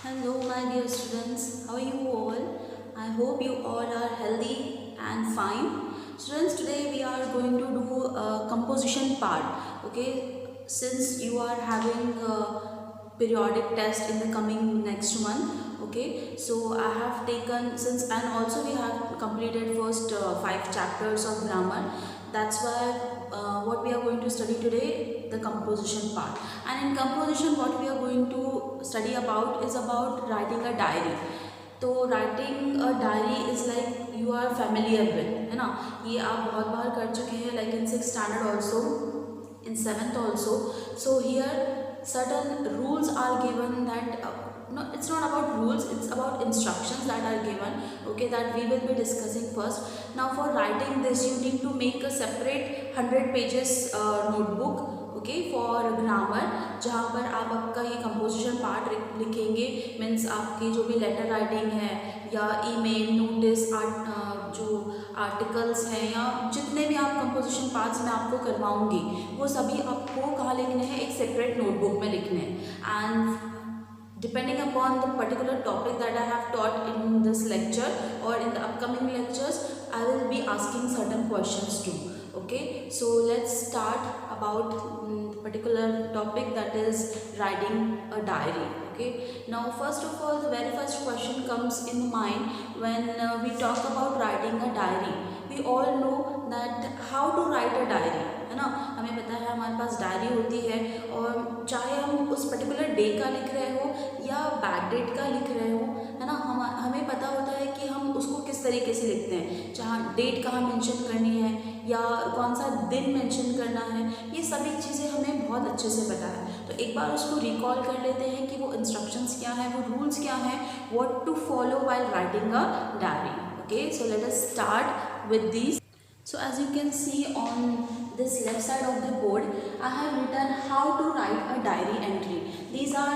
Hello, my dear students. How are you all? I hope you all are healthy and fine. Students, today we are going to do a composition part. Okay, since you are having a periodic test in the coming next month. Okay, so I have taken since and also we have completed first five chapters of grammar. That's why what we are going to study today, the composition part. And in composition, what we are going to study about is about writing a diary. तो writing a diary is like you are familiar with, है ना. ये आप बहुत बार कर चुके हैं, like in 6th standard also, in 7th also. So here certain rules are given that no, it's not about rules, it's about instructions that are given, okay, that we will be discussing first. Now for writing this you need to make a separate 100 pages notebook, okay, for grammar, जहाँ पर आप आपका ये composition part लिखेंगे. Means आपकी जो भी letter writing है या ईमेल, नोटिस, जो आर्टिकल्स हैं या जितने भी आप कंपोजिशन पार्ट्स में आपको करवाऊंगी वो सभी आपको कहाँ लिखने हैं, एक सेपरेट नोटबुक में लिखने हैं. And depending upon the particular topic that I have taught in this lecture or in the upcoming lectures, I will be asking certain questions too. Okay, so let's start about the particular topic, that is writing a diary. Okay, now first of all, the very first question comes in mind when we talk about writing a diary. We all know that how to write a diary, है ना. हमें पता है हमारे पास diary होती है, और चाहे हम उस पर्टिकुलर डे का लिख रहे हो या बैक डेट का लिख रहे हो, है ना, हमें पता होता है कि हम उसको किस तरीके से लिखते हैं, जहाँ डेट कहाँ मेंशन करनी है या कौन सा दिन मेंशन करना है, ये सभी चीज़ें हमें बहुत अच्छे से पता है. तो एक बार उसको रिकॉल कर लेते हैं कि वो इंस्ट्रक्शंस क्या हैं, वो रूल्स क्या हैं, what to follow while writing a diary. Okay, so let us start with these. So as you can see on this left side of the board, I have written how to write a diary entry. These are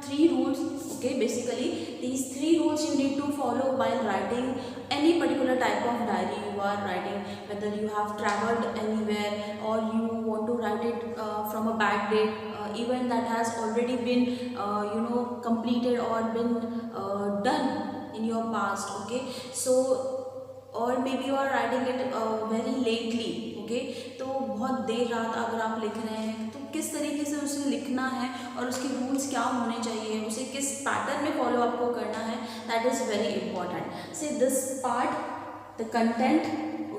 three rules. Okay, basically these three rules you need to follow while writing any particular type of diary you are writing, whether you have traveled anywhere or you want to write it from a back date, event that has already been completed or been done in your past. Okay, so और may be you are writing it very lately. Okay, तो बहुत देर रात अगर आप लिख रहे हैं तो किस तरीके से उसे लिखना है और उसके रूल्स क्या होने चाहिए, उसे किस पैटर्न में फॉलो आपको करना है, that is very important. Say this part, the content,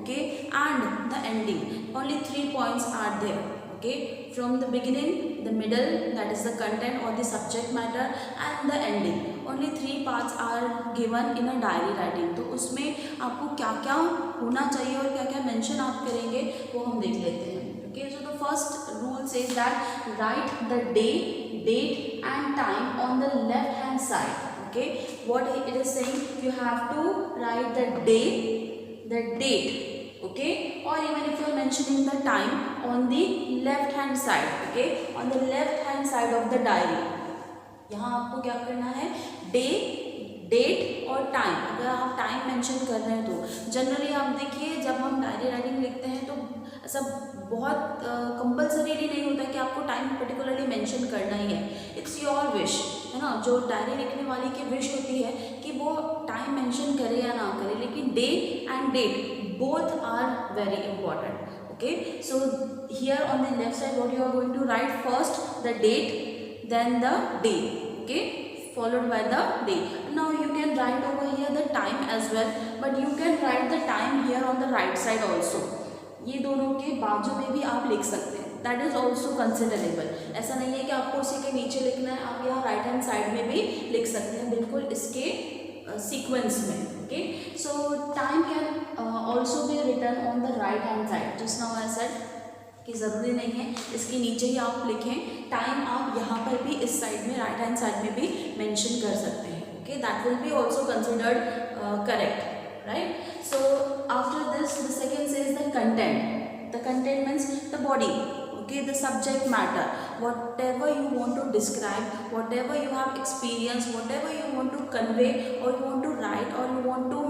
okay, and the ending, only 3 points are there. Okay, from the beginning, the middle, that is the content or the subject matter, and the ending, only 3 parts are given in a diary writing. तो उसमें आपको क्या क्या होना चाहिए और क्या क्या मेंशन आप करेंगे वो हम देख लेते हैं. Okay, so the first rule says that write the day, date and time on the left hand side. Okay, what it is saying, you have to write the day, the date, okay, or even if you are mentioning the time on the left hand side. Okay, on the left hand side of the diary, यहाँ आपको क्या करना है, day, date और time. अगर आप time mention कर रहे हैं तो जनरली आप देखिए जब हम डायरी राइटिंग लिखते हैं तो ऐसा बहुत कंपल्सरीली नहीं होता है कि आपको टाइम पर्टिकुलरली मेंशन करना ही है. इट्स योर विश, है ना. जो डायरी लिखने वाली की विश होती है कि वो टाइम मेंशन करे या ना करे, लेकिन day and date both are very important. Okay, so here on the left side what you are going to write, first the date, then the day. Okay, followed by the day. Now you can write over here the time as well, but you can write the time here on the right side also. ये दोनों के बाजू में भी आप लिख सकते हैं, दैट इज ऑल्सो कंसिडरेबल. ऐसा नहीं है कि आपको उसी के नीचे लिखना है, आप यहाँ राइट हैंड साइड में भी लिख सकते हैं, बिल्कुल इसके सीक्वेंस में. Okay, so time can also be written on the right hand side. Just now I said कि ज़रूरी नहीं है इसके नीचे ही आप लिखें, टाइम आप यहाँ पर भी इस साइड में, राइट हैंड साइड में भी मेंशन कर सकते हैं. Okay, that will be also considered correct, right? So after this, the second says the content. The content means the body, okay, the subject matter, whatever you want to describe, whatever you have experienced, whatever you want to convey or you want to write or you want to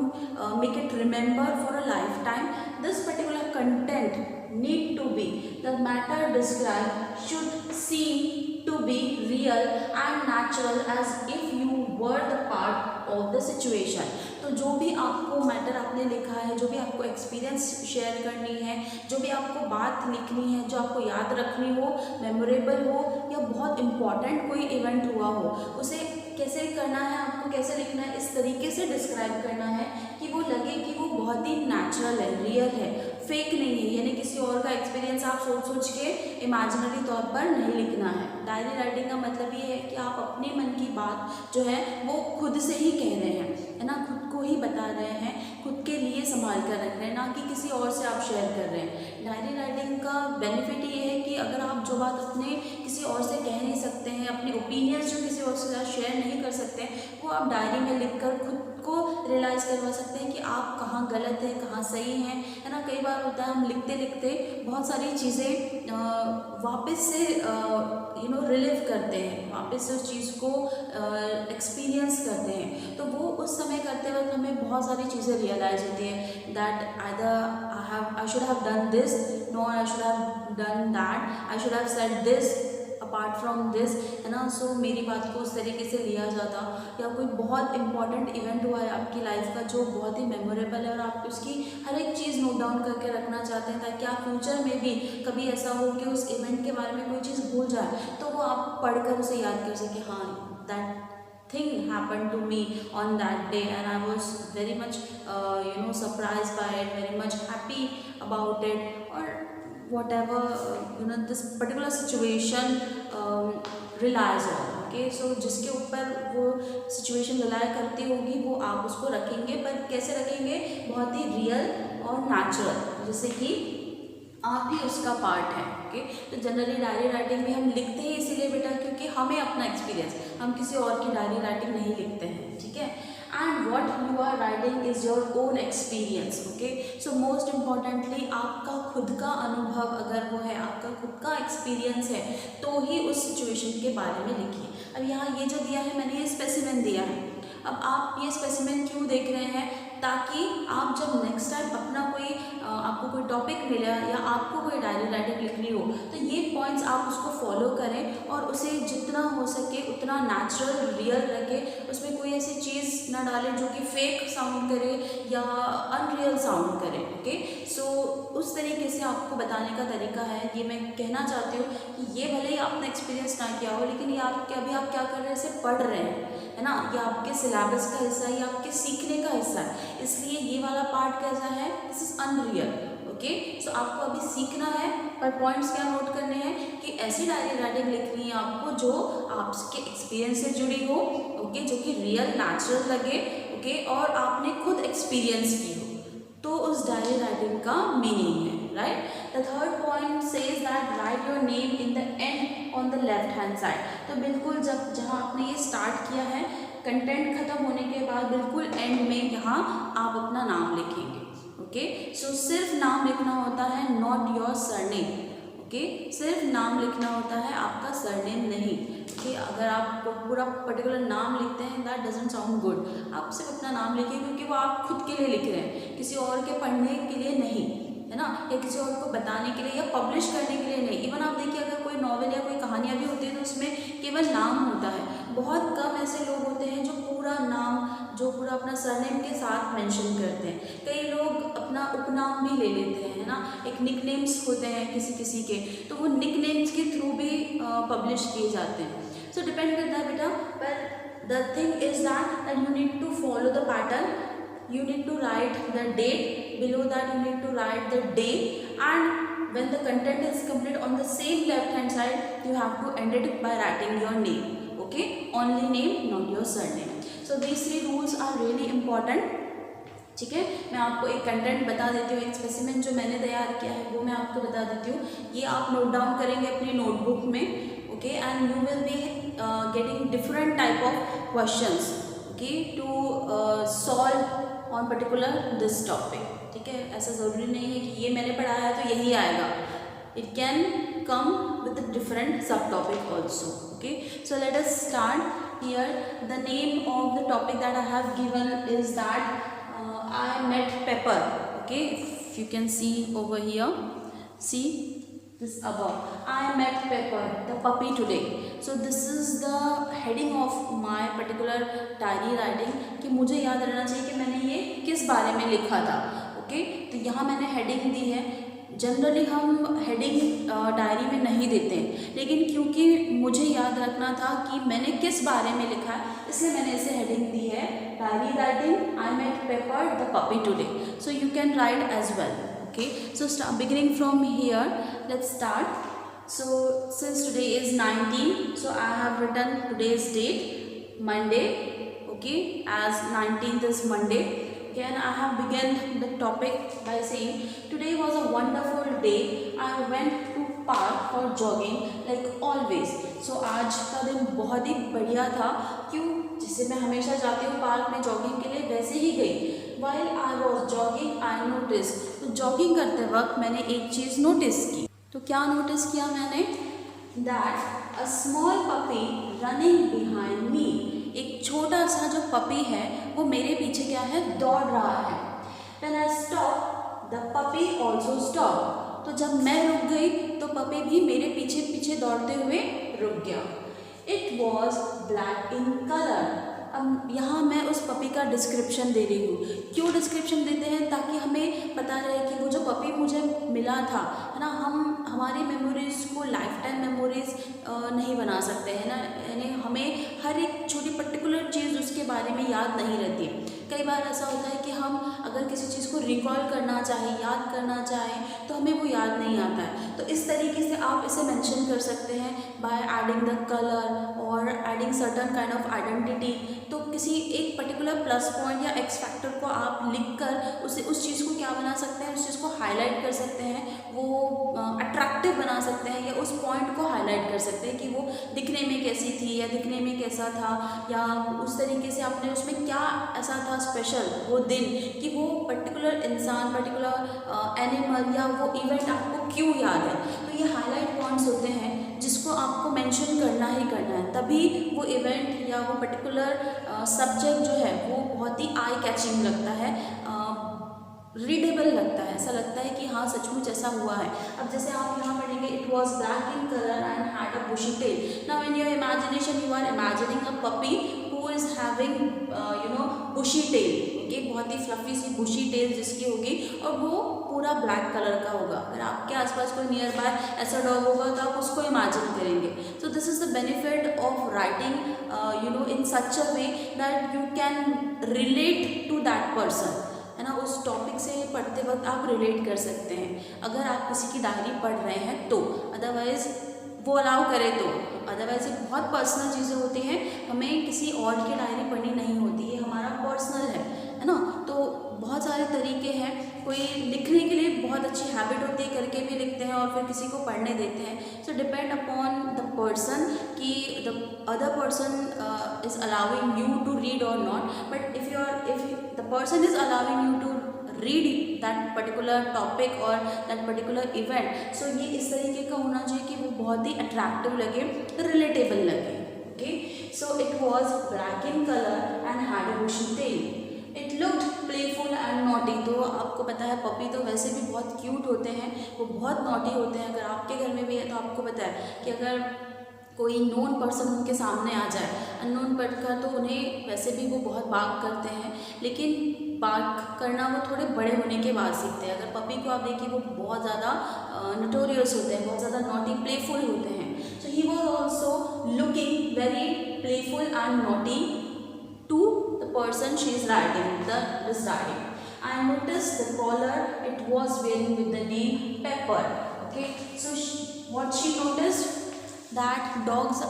make it remember for a lifetime, this particular content need to be, the matter described should seem to be real and natural, as if you were the part of the situation. तो जो भी आपको matter आपने लिखा है, जो भी आपको एक्सपीरियंस शेयर करनी है, जो भी आपको बात लिखनी है, जो आपको याद रखनी हो, मेमोरेबल हो या बहुत इम्पॉर्टेंट कोई इवेंट हुआ हो, उसे कैसे करना है, आपको कैसे लिखना है, इस तरीके से डिस्क्राइब करना है कि वो लगे कि वो बहुत ही नेचुरल है, रियल है, फेक नहीं है। यानी किसी और का एक्सपीरियंस आप सोच सोच के इमेजिनरी तौर पर नहीं लिखना है। डायरी राइटिंग का मतलब ये है कि आप अपने मन की बात जो है वो खुद से ही कह रहे हैं, है ना, खुद को ही बता रहे हैं, खुद के लिए संभाल कर रख रहे हैं, ना कि किसी और से आप शेयर कर रहे हैं। डायरी राइटिंग का बेनिफिट ये है कि अगर आप जो बात अपने किसी और से कह नहीं सकते हैं, अपने ओपिनियंस जो किसी और से साथ शेयर नहीं कर सकते हैं, वो आप डायरी में लिखकर खुद को रियलाइज़ करवा सकते हैं कि आप कहाँ गलत हैं, कहाँ सही हैं, है ना। कई बार होता है हम लिखते लिखते बहुत सारी चीज़ें वापस से रिलीव करते हैं, वापस से उस चीज़ को एक्सपीरियंस करते हैं, तो वो उस समय करते वक्त हमें बहुत सारी चीज़ें रियलाइज़ होती है that either I should have done this, no I should have done that, I should have said this apart from this, है ना। सो मेरी बात को उस तरीके से लिया जाता, या कोई बहुत इंपॉर्टेंट इवेंट हुआ है आपकी लाइफ का जो बहुत ही मेमोरेबल है और आप उसकी हर एक चीज़ नोट डाउन करके रखना चाहते हैं, ताकि आप फ्यूचर में भी कभी ऐसा हो कि उस इवेंट के बारे में कोई चीज़ भूल जाए तो वो आप पढ़कर उसे याद कर सकें, हाँ that thing happened to me on that day and I was very much surprised by it, very much happy about it, or whatever this particular situation relies on. Okay, so जिसके ऊपर वो सिचुएशन रिलाई करती होगी वो आप उसको रखेंगे, पर कैसे रखेंगे, बहुत ही रियल और नेचुरल, जैसे कि आप ही उसका पार्ट है। ओके, तो जनरली डायरी राइटिंग में हम लिखते हैं इसीलिए बेटा क्योंकि हमें अपना एक्सपीरियंस, हम किसी और की डायरी राइटिंग नहीं लिखते हैं, ठीक है। And what you are writing is your own experience. Okay, so most importantly आपका खुद का अनुभव अगर वो है, आपका खुद का एक्सपीरियंस है, तो ही उस सिचुएशन के बारे में लिखिए। अब यहाँ ये जो दिया है, मैंने ये स्पेसिमेन दिया है, अब आप ये स्पेसिमेन क्यों देख रहे हैं, ताकि आप जब नेक्स्ट टाइम अपना कोई आपको कोई टॉपिक मिला या आपको कोई डायरी राइटिंग लिखनी हो तो ये पॉइंट्स आप उसको फॉलो करें और उसे जितना हो सके उतना नेचुरल, रियल रखें, उसमें कोई ऐसी चीज़ ना डालें जो कि फेक साउंड करे या अनरियल साउंड करे। ओके, सो उस तरीके से आपको बताने का तरीका है। ये मैं कहना चाहती हूँ कि ये भले ही आपने एक्सपीरियंस ना किया हो, लेकिन ये आप क्या कर रहे हैं, इसे पढ़ रहे हैं, है ना, ये आपके सिलेबस का हिस्सा है, ये आपके सीखने का हिस्सा है, इसलिए ये वाला पार्ट कैसा है, दिस इज अनरियल। ओके, सो आपको अभी सीखना है, पर पॉइंट्स क्या नोट करने हैं कि ऐसी डायरी राइटिंग लिखनी है आपको जो आपके एक्सपीरियंस से जुड़ी हो, ओके, जो कि रियल नेचुरल लगे, ओके, और आपने खुद एक्सपीरियंस की हो, तो उस डायरी राइटिंग का मीनिंग है, right. The third point says that right your name in the end on the left hand side. तो बिल्कुल जब जहाँ आपने ये स्टार्ट किया है, कंटेंट खत्म होने के बाद बिल्कुल एंड में यहाँ आप अपना नाम लिखेंगे। ओके, सो सिर्फ नाम लिखना होता है, नॉट योर सरनेम। ओके, सिर्फ नाम लिखना होता है, आपका सरनेम नहीं। ओके, अगर आप पूरा पर्टिकुलर नाम लिखते हैं दैट डजंट साउंड गुड। आप सिर्फ अपना नाम लिखिए क्योंकि वो आप खुद के लिए लिख रहे हैं, किसी और के पढ़ने के लिए नहीं, है ना, या किसी और को बताने के लिए या पब्लिश करने के लिए नहीं। इवन आप देखिए अगर कोई नॉवेल या कोई कहानियाँ भी होती है तो उसमें केवल नाम होता है। बहुत कम ऐसे लोग होते हैं जो पूरा नाम, जो पूरा अपना सरनेम के साथ मेंशन करते हैं। कई लोग अपना उपनाम भी ले लेते हैं, है ना, एक निकनेम्स होते हैं किसी किसी के, तो वो निकनेम्स के थ्रू भी पब्लिश किए जाते हैं। सो डिपेंड करता है बेटा, पर the thing is that you need to follow the pattern. You need to write the date, below that you need to write the day, and when the content is complete on the same left hand side you have to end it by writing your name. Okay, only name, not your surname. So these three rules are really important. ठीक है, मैं आपको एक content बता देती हूँ, एक specimen जो मैंने तैयार किया है वो मैं आपको बता देती हूँ। ये आप नोट डाउन करेंगे अपनी नोटबुक में, okay, and you will be getting different type of questions, okay, to solve on particular this topic. ठीक है, ऐसा ज़रूरी नहीं है कि ये मैंने पढ़ाया है तो यही आएगा, it can come with different subtopic also. Okay, so let us start here. The name of the topic that I have given is that I met Pepper. Okay, if you can see over here, see this above. I met Pepper, the puppy today. So this is the heading of my particular diary writing कि मुझे याद रहना चाहिए कि मैंने ये किस बारे में लिखा था. ओके, तो यहाँ मैंने हेडिंग दी है. जनरली हम हेडिंग डायरी में नहीं देते हैं, लेकिन क्योंकि मुझे याद रखना था कि मैंने किस बारे में लिखा है, इसलिए मैंने इसे हेडिंग दी है diary writing I met paper the puppy today. So you can write as well. Okay, so beginning from here, let's start. So since today is 19, so I have written today's date, Monday. Okay, as 19th is Monday. Okay, and I have begun the topic by saying today was a wonderful day. I went to park for jogging like always. So आज का दिन बहुत ही बढ़िया था. क्यों? जिससे मैं हमेशा जाती हूँ पार्क में जॉगिंग के लिए, वैसे ही गई. While I was jogging, I noticed. तो जॉगिंग करते वक्त मैंने एक चीज़ नोटिस की. तो क्या नोटिस किया मैंने? That a small puppy running behind me. एक छोटा सा जो पपी है वो मेरे पीछे क्या है, दौड़ रहा है. When I stopped, the puppy also stopped. तो जब मैं रुक गई तो पपी भी मेरे पीछे पीछे दौड़ते हुए रुक गया. It was black in color. अब यहाँ मैं उस पपी का डिस्क्रिप्शन दे रही हूँ. क्यों डिस्क्रिप्शन देते हैं? ताकि हमें पता रहे कि वो जो पपी मुझे मिला था, है ना, हम हमारी मेमोरीज़ को लाइफ टाइम मेमोरीज़ नहीं बना सकते हैं ना. यानी हमें हर एक छोटी पर्टिकुलर चीज़ उसके बारे में याद नहीं रहती. कई बार ऐसा होता है कि हम अगर किसी चीज़ को रिकॉल करना चाहें, याद करना चाहें, तो हमें वो याद नहीं आता है. तो इस तरीके से आप इसे मेंशन कर सकते हैं बाय एडिंग द कलर और adding certain kind of identity. तो किसी एक पर्टिकुलर प्लस पॉइंट या एक्स फैक्टर को आप लिखकर उस चीज़ को क्या बना सकते हैं, उस चीज़ को हाईलाइट कर सकते हैं, वो अट्रैक्टिव बना सकते हैं, या उस पॉइंट को हाईलाइट कर सकते हैं कि वो दिखने में कैसी थी या दिखने में कैसा था, या उस तरीके से आपने उसमें क्या ऐसा था स्पेशल वो दिन कि वो पर्टिकुलर इंसान, पर्टिकुलर एनिमल या वो इवेंट आपको क्यों याद है. तो ये हाईलाइट पॉइंट्स होते हैं जिसको आपको मेंशन करना ही करना है, तभी वो इवेंट या वो पर्टिकुलर सब्जेक्ट जो है वो बहुत ही आई कैचिंग लगता है, रीडेबल लगता है. ऐसा लगता है कि हाँ सचमुच ऐसा हुआ है. अब जैसे आप यहाँ पढ़ेंगे it was black in colour and had a bushy tail. Now in your imagination you are imagining a puppy who is having bushy tail. Okay, बहुत ही फ्लफी सी बुशी टेल जिसकी होगी और वो पूरा ब्लैक कलर का होगा. अगर आपके आसपास कोई नियर बाय ऐसा डॉग होगा तो आप उसको इमेजिन करेंगे. So this is the benefit of writing in such a way that you can relate to that person, है ना. उस टॉपिक से पढ़ते वक्त आप रिलेट कर सकते हैं अगर आप किसी की डायरी पढ़ रहे हैं तो. अदरवाइज़ वो अलाउ करे तो, अदरवाइज़ ये बहुत पर्सनल चीज़ें होती हैं, हमें किसी और की डायरी पढ़नी नहीं होती, ये हमारा पर्सनल है ना. तो बहुत सारे तरीके हैं. कोई लिखने के लिए बहुत अच्छी हैबिट होती है, करके भी लिखते हैं और फिर किसी को पढ़ने देते हैं. So depend upon the person कि the other person is allowing you to read और not. But if the person is allowing you to read that particular topic or that particular event, so ये इस तरीके का होना चाहिए कि वो बहुत ही अट्रैक्टिव लगे, रिलेटेबल लगे. Okay, so it was black in colour and had a bushy tail. It looked playful and naughty. तो आपको पता है पपी तो वैसे भी बहुत क्यूट होते हैं, वो बहुत नॉटी होते हैं. अगर आपके घर में भी है तो आपको पता है कि अगर कोई नोन पर्सन उनके सामने आ जाए, अननोन पर्सन, तो उन्हें वैसे भी वो बहुत बार्क करते हैं, लेकिन बार्क करना वो थोड़े बड़े होने के बाद सीखते हैं. अगर पपी को आप देखिए वो बहुत ज़्यादा नोटोरियस होते हैं, बहुत ज़्यादा नॉटी प्लेफुल होते हैं. So he was also looking very playful and naughty to the person she is writing this diary. I noticed the collar it was wearing with the name Pepper. Okay, so what she noticed, that dogs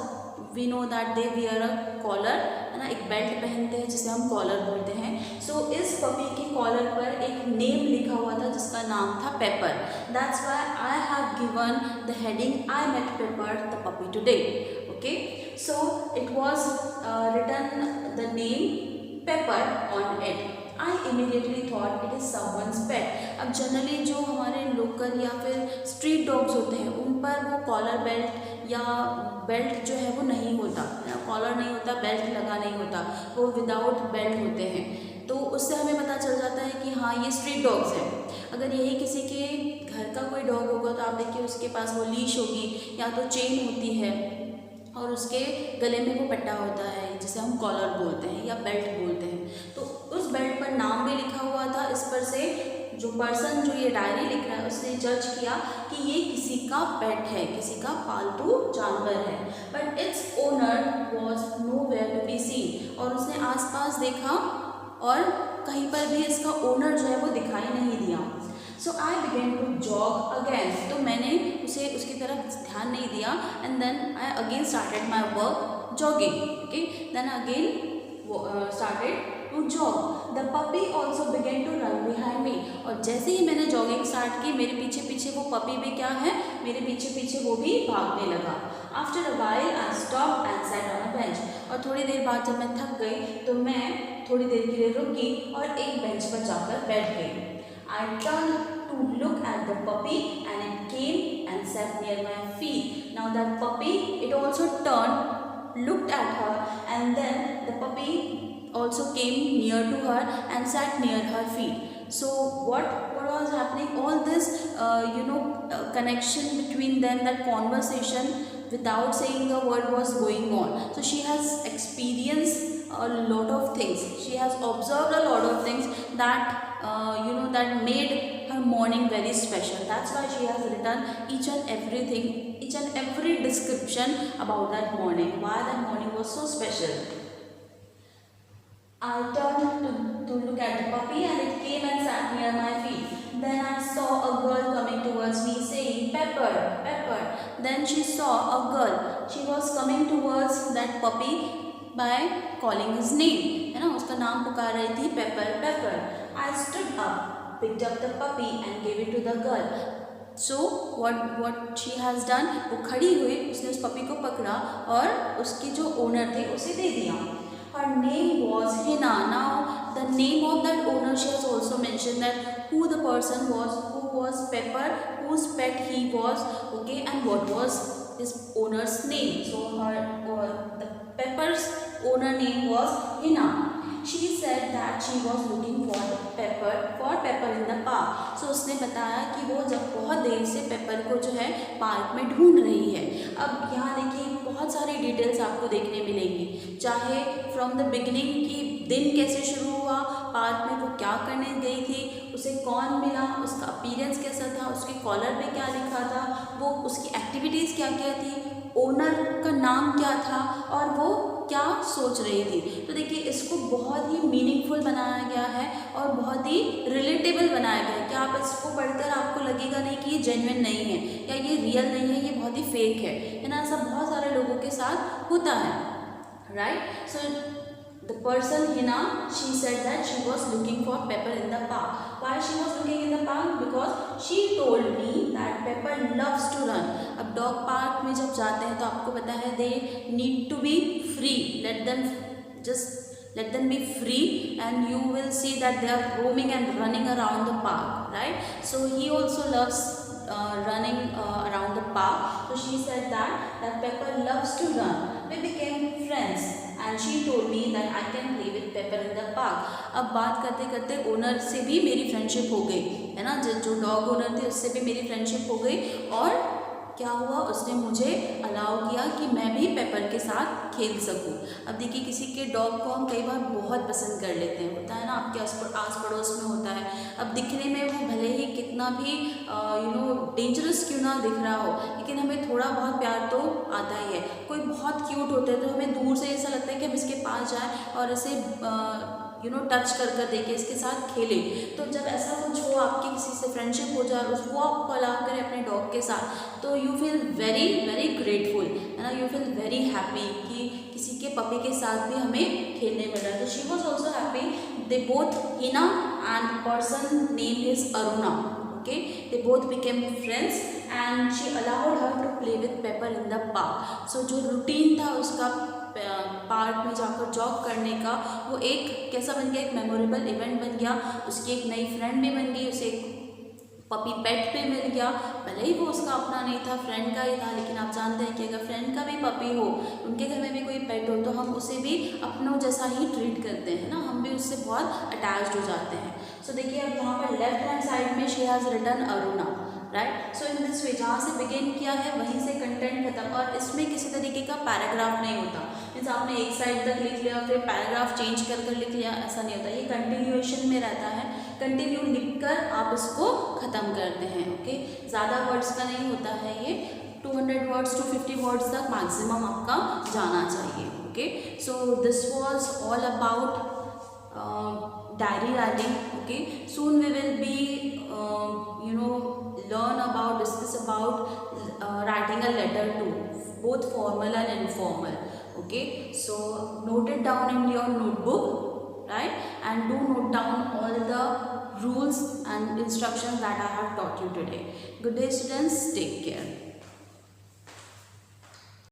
we know that they wear a collar, है ना, एक belt पहनते हैं जिसे हम collar बोलते हैं. सो इस पपी के कॉलर पर एक नेम लिखा हुआ था जिसका नाम था Paper. That's why I have given the heading I met paper the puppy today. Okay, so it was written the name Paper on it. I immediately thought it is someone's pet. अब generally जो हमारे local या फिर street dogs होते हैं उन पर वो कॉलर बेल्ट या बेल्ट जो है वो नहीं होता, कॉलर नहीं होता, बेल्ट लगा नहीं होता, वो विदाउट बेल्ट होते हैं. तो उससे हमें पता चल जाता है कि हाँ ये स्ट्रीट डॉग्स हैं. अगर यही किसी के घर का कोई डॉग होगा तो आप देखिए उसके पास वो लीश होगी या तो चेन होती है और उसके गले में वो पट्टा होता है जिसे हम कॉलर बोलते हैं या बेल्ट बोलते हैं। तो उस बेल्ट पर नाम भी लिखा हुआ था। इस पर से जो पर्सन जो ये डायरी लिख रहा है उसने जज किया कि ये किसी का पेट है, किसी का पालतू जानवर है। But its owner was nowhere to be seen. और उसने आसपास देखा और कहीं पर भी इसका ओनर जो है वो दिखाई नहीं दिया। So I began to jog again. तो मैंने उसे उसकी तरफ ध्यान नहीं दिया and then I again started my work jogging. Okay, then again started to jog. The puppy also began to run behind me. और जैसे ही मैंने जॉगिंग स्टार्ट की मेरे पीछे पीछे वो पपी भी क्या है, मेरे पीछे पीछे वो भी भागने लगा। After a while I stopped and sat on a bench. और थोड़ी देर बाद जब मैं थक गई तो मैं थोड़ी देर के लिए रुकी और एक बेंच पर जाकर बैठ गई। I turned to look at the puppy and it came and sat near my feet. Now that puppy, it also turned, looked at her, and then the puppy also came near to her and sat near her feet. So what was happening? All this connection between them, that conversation without saying a word was going on. So she has experienced a lot of things, she has observed a lot of things that that made her morning very special. That's why she has written each and everything, each and every description about that morning, why that morning was so special. I turned to look at the puppy and it came and sat near my feet. Then I saw a girl coming towards me saying, Pepper, Pepper. Then she saw a girl. She was coming towards that puppy by calling his name. है ना, उसका नाम पुकार रही थी, paper paper. I stood up, picked up the puppy and gave it to the girl. So what she has done, वो खड़ी हुई, उसने उस पपी को पकड़ा और उसकी जो ओनर थे उसे दे दिया। Her name was Hina. Now the name of that owner, she has also mentioned that who the person was, who was Pepper, whose pet he was, okay, and what was his owner's name. So the Pepper's owner name was Hina. She said that she was looking for Pepper in the park. So उसने बताया कि वो जब बहुत देर से paper को जो है पार्क में ढूंढ रही है। अब यहाँ देखिए बहुत सारी डिटेल्स आपको देखने मिलेंगी, चाहे फ्रॉम द बिगिनिंग कि दिन कैसे शुरू हुआ, पार्क में वो क्या करने गई थी, उसे कौन मिला, उसका अपीयरेंस कैसा था, उसके कॉलर पे क्या लिखा था, वो उसकी एक्टिविटीज़ क्या क्या थी, ओनर का नाम क्या था और वो क्या सोच रही थी। तो देखिए इसको बहुत ही मीनिंगफुल बनाया गया है और बहुत ही रिलेटेबल बनाया गया है कि आप इसको पढ़कर आपको लगेगा नहीं कि ये जेन्युइन नहीं है या ये रियल नहीं है, ये बहुत ही फेक है ना। ऐसा बहुत सारे लोगों के साथ होता है, right. So the person Hina, she said that she was looking for Pepper in the park. Why she was looking in the park? Because she told me that Pepper loves to run. अब dog park में जब जाते हैं तो आपको पता है they need to be free. Let them be free and you will see that they are roaming and running around the park, right? So he also loves running around the park. So she said that Pepper loves to run. We became friends and she told me that I can play with Pepper in the park. अब बात करते करते owner से भी मेरी friendship हो गई है ना, जो डॉग ओनर थे उससे भी मेरी फ्रेंडशिप हो गई। और क्या हुआ, उसने मुझे अलाउ किया कि मैं भी पेपर के साथ खेल सकूं। अब देखिए किसी के डॉग को हम कई बार बहुत पसंद कर लेते हैं, होता है ना, आपके आस पड़ोस में होता है। अब दिखने में वो भले ही कितना भी डेंजरस क्यों ना दिख रहा हो, लेकिन हमें थोड़ा बहुत प्यार तो आता ही है। कोई बहुत क्यूट होता है तो हमें दूर से ऐसा लगता है कि हम इसके पास जाएं और इसे टच कर देखें, इसके साथ खेलें। तो जब ऐसा कुछ हो, आपकी किसी से फ्रेंडशिप हो जाए और वो आपको अलाउ करें अपने डॉग के साथ, तो you feel very very grateful, है ना, यू फील वेरी हैप्पी कि किसी के पपी के साथ भी हमें खेलने मिल रहा है। तो she was also happy. They both, Hina and person name is Aruna, okay, they both became friends and she allowed her to play with Pepper in the park. So जो रूटीन था उसका पार्क में जाकर जॉग करने का, वो एक कैसा बन गया, एक मेमोरेबल इवेंट बन गया। उसकी एक नई फ्रेंड भी बन गई, उसे एक पपी पेट पे मिल गया। भले ही वो उसका अपना नहीं था, फ्रेंड का ही था, लेकिन आप जानते हैं कि अगर फ्रेंड का भी पपी हो, उनके घर में भी कोई पेट हो, तो हम उसे भी अपनों जैसा ही ट्रीट करते हैं ना, हम भी उससे बहुत अटैच्ड हो जाते हैं। सो देखिए अब यहाँ पर लेफ्ट हैंड साइड में she has written Aruna, right. So in this way जहाँ से बिगिन किया है वहीं से कंटेंट खत्म, और इसमें किसी तरीके का पैराग्राफ नहीं होता। मीन्स आपने एक साइड तक लिख लिया फिर पैराग्राफ चेंज कर कर लिख लिया, ऐसा नहीं होता। ये कंटिन्यूएशन में रहता है, कंटिन्यू लिखकर आप इसको ख़त्म करते हैं। ओके, ज़्यादा वर्ड्स का नहीं होता है ये, 200 वर्ड्स टू 50 वर्ड्स तक मैक्सिमम आपका जाना चाहिए। Okay, so this was all about diary writing. Okay, soon we will be discuss about writing a letter too, both formal and informal. Okay, so note it down in your notebook, right, and do note down all the rules and instructions that I have taught you today. Good day, students, take care.